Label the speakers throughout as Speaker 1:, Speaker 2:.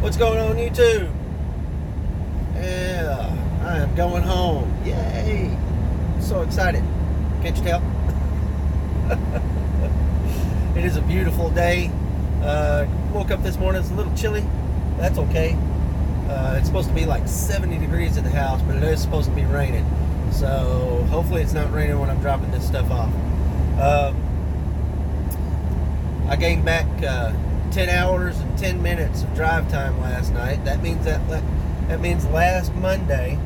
Speaker 1: What's going on, YouTube? Yeah, I am going home. Yay! So excited. Can't you tell? It is a beautiful day. Woke up this morning, it's a little chilly. That's okay. It's supposed to be like 70 degrees at the house, but it is supposed to be raining. So hopefully it's not raining when I'm dropping this stuff off. I gained back 10 hours and 10 minutes of drive time last night. That means last Monday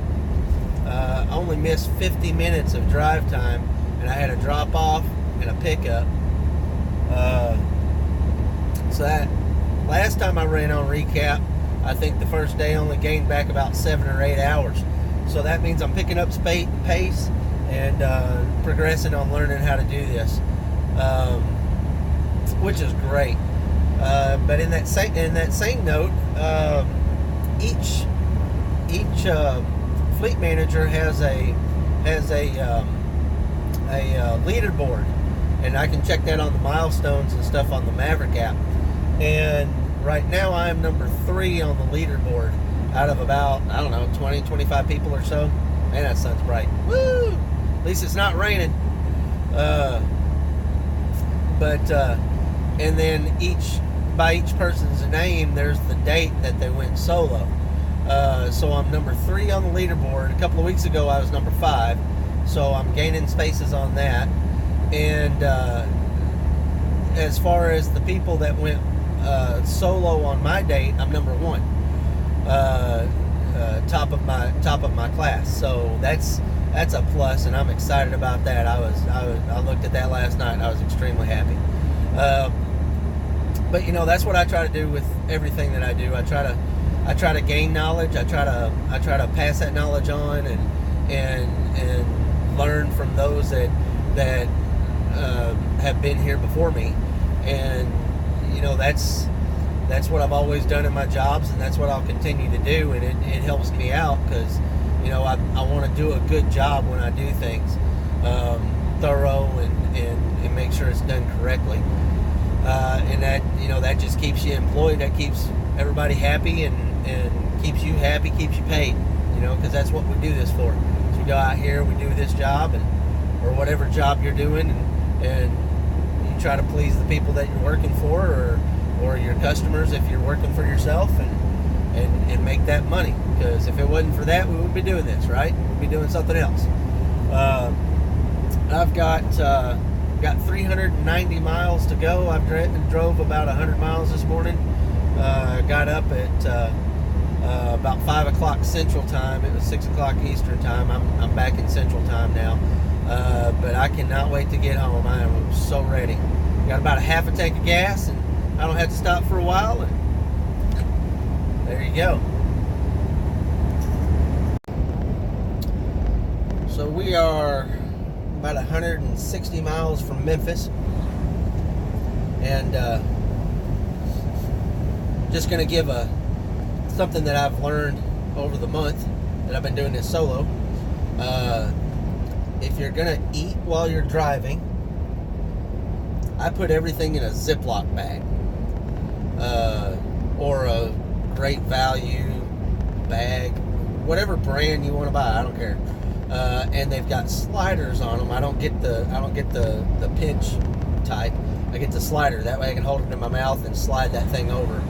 Speaker 1: I only missed 50 minutes of drive time, and I had a drop off and a pickup. So that last time I ran on recap, I think the first day only gained back about 7 or 8 hours. So that means I'm picking up pace and progressing on learning how to do this, which is great. But in that same note, each fleet manager has a leaderboard, and I can check that on the milestones and stuff on the Maverick app. And right now I'm number 3 on the leaderboard out of about, I don't know, 20, 25 people or so. Man, that sun's bright. Woo! At least it's not raining. And then by each person's name, there's the date that they went solo. So I'm number 3 on the leaderboard. A couple of weeks ago, I was number 5. So I'm gaining spaces on that. And as far as the people that went solo on my date, I'm number 1. Top of my class. So that's a plus, and I'm excited about that. I looked at that last night, and I was extremely happy. But that's what I try to do with everything that I do. I try to gain knowledge. I try to pass that knowledge on and learn from those that have been here before me. And that's what I've always done in my jobs, and that's what I'll continue to do. And it helps me out because I want to do a good job when I do things, thorough and make sure it's done correctly. And that just keeps you employed. That keeps everybody happy and keeps you happy, keeps you paid. Because that's what we do this for. So we go out here, we do this job, or whatever job you're doing, and you try to please the people that you're working for, or your customers if you're working for yourself, and make that money. Because if it wasn't for that, we wouldn't be doing this, right? We'd be doing something else. I've got 390 miles to go. I've drove about 100 miles this morning. Got up at about 5 o'clock Central Time. It was 6 o'clock Eastern Time. I'm back in Central Time now. But I cannot wait to get home. I am so ready. Got about a half a tank of gas, and I don't have to stop for a while. And there you go. So we are about 160 miles from Memphis, and just going to give something that I've learned over the month that I've been doing this solo. If you're going to eat while you're driving, I put everything in a Ziploc bag, or a Great Value bag, whatever brand you want to buy. I don't care. And they've got sliders on them. I don't get the pinch type. I get the slider. That way I can hold it in my mouth and slide that thing over.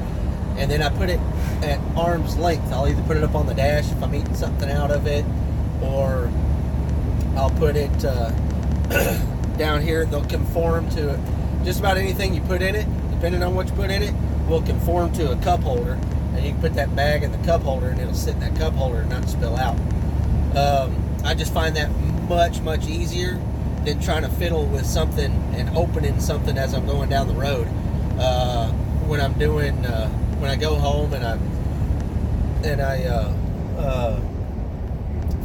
Speaker 1: And then I put it at arm's length. I'll either put it up on the dash if I'm eating something out of it, or I'll put it down here. They'll conform to just about anything you put in it, depending on what you put in it, will conform to a cup holder. And you can put that bag in the cup holder, and it'll sit in that cup holder and not spill out. I just find that much, much easier than trying to fiddle with something and opening something as I'm going down the road. When I'm doing, when I go home and I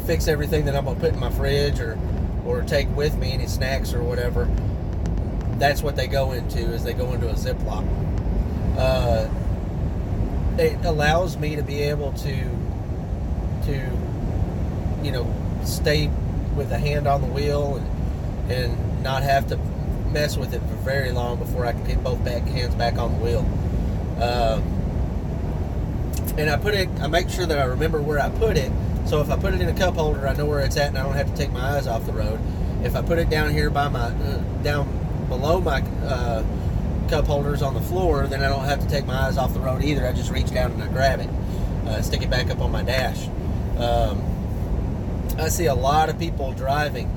Speaker 1: fix everything that I'm gonna put in my fridge or take with me, any snacks or whatever, that's what they go into. Is they go into a Ziploc. It allows me to be able to stay with a hand on the wheel and not have to mess with it for very long before I can get both hands back on the wheel. and I make sure that I remember where I put it. So if I put it in a cup holder, I know where it's at, and I don't have to take my eyes off the road. If I put it down here by my down below my cup holders on the floor, then I don't have to take my eyes off the road either. I just reach down and I grab it, stick it back up on my dash. I see a lot of people driving,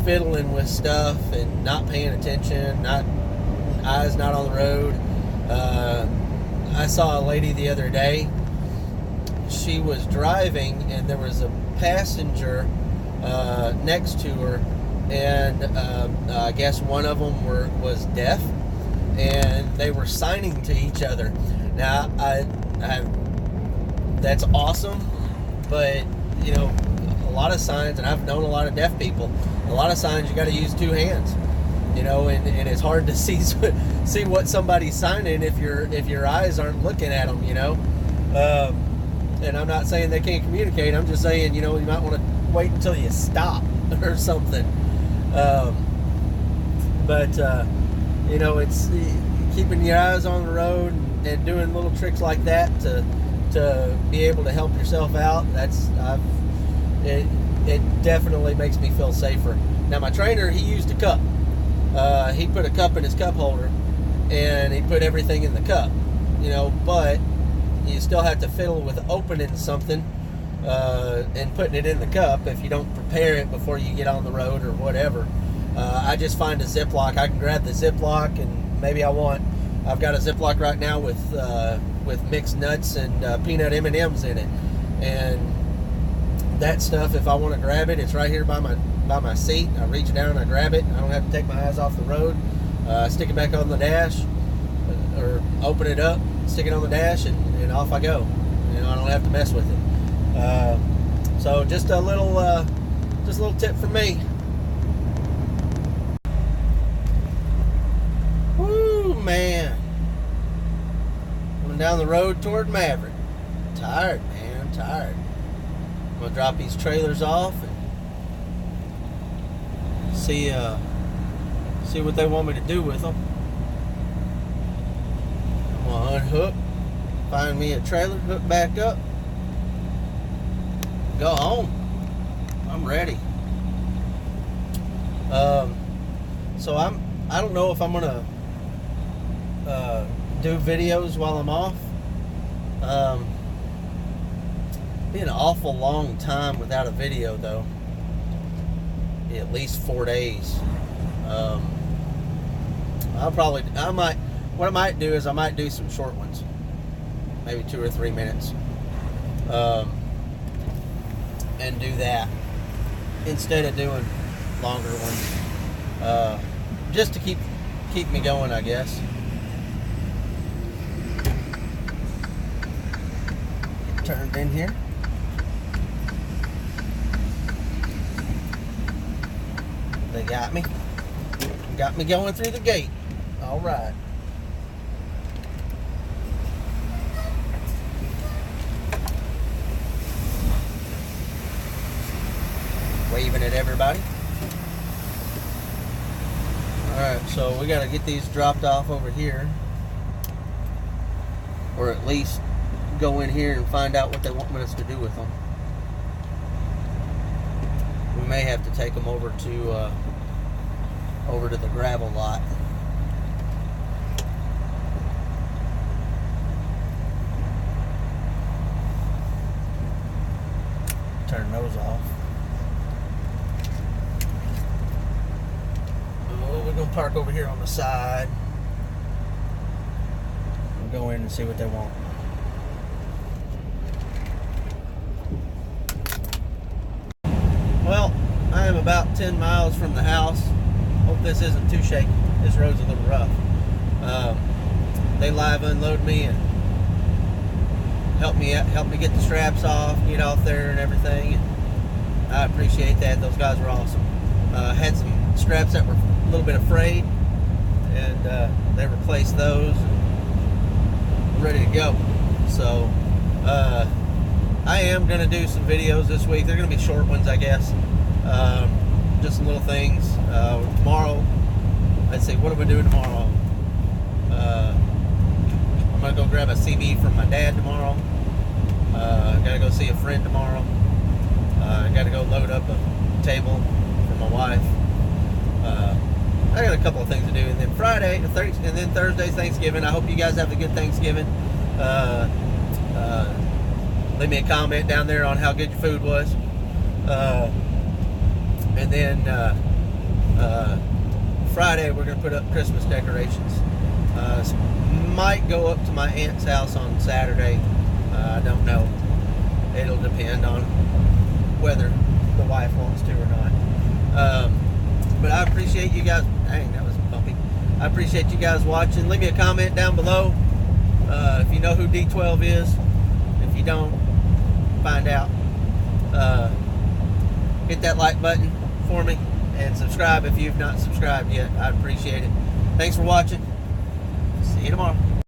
Speaker 1: fiddling with stuff and not paying attention, eyes not on the road. I saw a lady the other day. She was driving and there was a passenger next to her, and I guess one of them was deaf, and they were signing to each other. Now, that's awesome, but you know, a lot of signs, and I've known a lot of deaf people. A lot of signs you got to use two hands, you know, and it's hard to see what somebody's signing if your eyes aren't looking at them, you know. And I'm not saying they can't communicate. I'm just saying, you know, you might want to wait until you stop or something. But you know, it's keeping your eyes on the road and doing little tricks like that to be able to help yourself out. It definitely makes me feel safer. Now, my trainer, he used a cup. He put a cup in his cup holder, and he put everything in the cup, you know, but you still have to fiddle with opening something and putting it in the cup if you don't prepare it before you get on the road or whatever. I just find a Ziploc. I can grab the Ziploc, and maybe I've got a Ziploc right now with mixed nuts and peanut M&Ms in it, and that stuff, if I want to grab it, it's right here by my seat. I reach down, I grab it. I don't have to take my eyes off the road. Stick it back on the dash, or open it up, stick it on the dash, and off I go. You know, I don't have to mess with it. So just a little tip from me. Woo, man! Going down the road toward Maverick. Tired, man. I'm tired. I'm gonna drop these trailers off and see what they want me to do with them. I'm gonna unhook, find me a trailer, hook back up, go home. I'm ready. So I don't know if I'm gonna do videos while I'm off. Be an awful long time without a video, though. Be at least 4 days. What I might do is I might do some short ones, maybe 2 or 3 minutes, and do that instead of doing longer ones, just to keep me going, I guess. Get turned in here. They got me going through the gate. All right. Waving at everybody. All right, so we got to get these dropped off over here, or at least go in here and find out what they want us to do with them. We may have to take them over to the gravel lot. Turn those off. Oh, we're gonna park over here on the side. We'll go in and see what they want. Well, I am about 10 miles from the house. Hope this isn't too shaky. This road's a little rough. They live unload me and help me get the straps off, get off there and everything. And I appreciate that. Those guys were awesome. Had some straps that were a little bit frayed, and they replaced those. And ready to go. So I am going to do some videos this week. They're going to be short ones, I guess. Just some little things. Tomorrow, let's see, what am I doing tomorrow? I'm going to go grab a CV from my dad tomorrow. Gotta go see a friend tomorrow. Gotta go load up a table for my wife. I got a couple of things to do, and then Friday, and then Thursday's Thanksgiving. I hope you guys have a good Thanksgiving. Leave me a comment down there on how good your food was. And then Friday we're gonna put up Christmas decorations. Might go up to my aunt's house on Saturday. I don't know. It'll depend on whether the wife wants to or not. But I appreciate you guys. Dang, that was bumpy. I appreciate you guys watching. Leave me a comment down below if you know who D12 is. If you don't, find out. Hit that like button for me and subscribe if you've not subscribed yet. I appreciate it. Thanks for watching. See you tomorrow.